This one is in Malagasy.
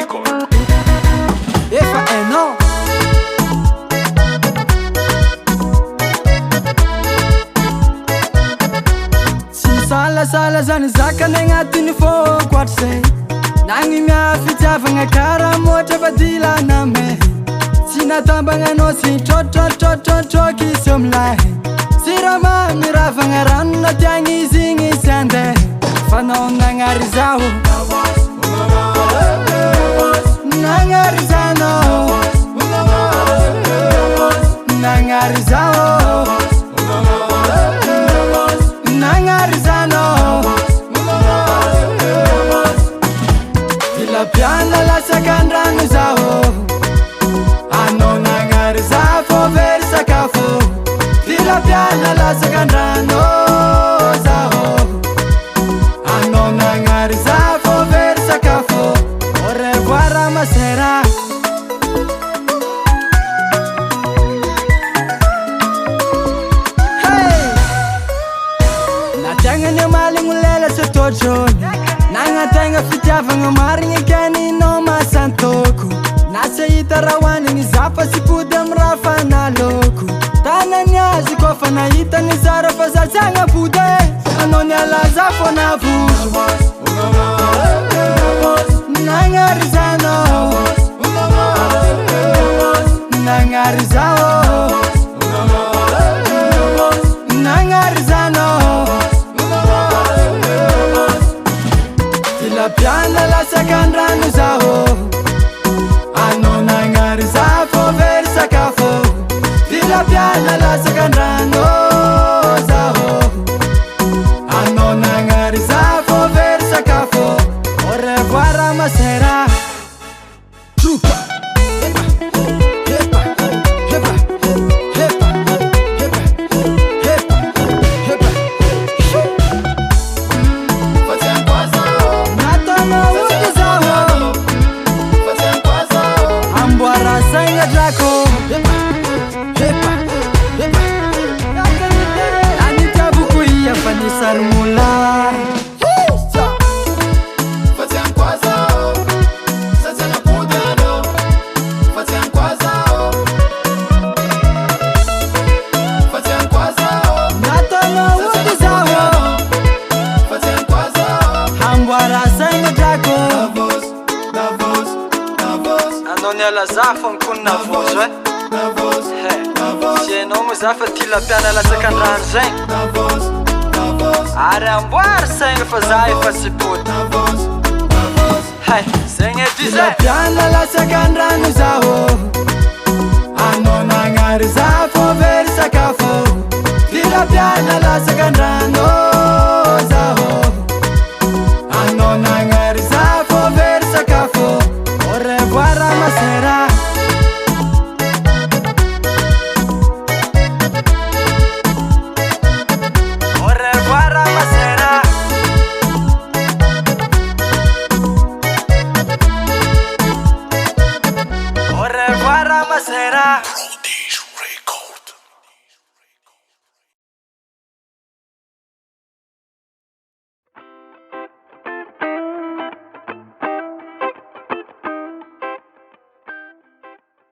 record. Efa no Sala zany zakany agnatiny fôkoatra zay nagny miafitiavagna karamotra fa dilana me tsy natambagnanao sy trôtrôtrôtrôtrôky izy amilay siramamy ravagna rano na tiagny izy igny sy andeha fanao nagnary zaho nagnary zanao nagnary zaho Piana la sakandrano zaho ano nagnary za fô very sakafo Dila piana la sakandrano zaho ano nagnary za fô very sakafo Au revoir ma sera Hey Nategna maligny lela sa tôtrôny Nagnategna fitiavagna marigny kaninao masantoko Nasa hita raha hoanigny za fa sy pody amy raha fa naloko Tanany azy koa fa nahitany zara fa za tsy agnapody Anao niala za fô navozo Nagnary zanao Nagnary zao Nagnary zanao Piana la sakandrano zaho ano nagnary za fô very sakafo Dila piana la sakandrano zaho ano nagnary za fô very sakafo Au revoir ma sera Trupa Sarmula Fazendo quase Fazendo pudendo Fazendo quase Fazendo quase Natana udizawo Fazendo quase Hambwara sanga drako Davos Anony ala zafa mikony na vozo Sy enao mo za fa tila piana latsakandrano zay Ary amboary saigna fa za efa sy pody Hay, zegny edy zay piana latsakandrano zaho Anao nagnary za fô very sakafo Tila piana latsakandrano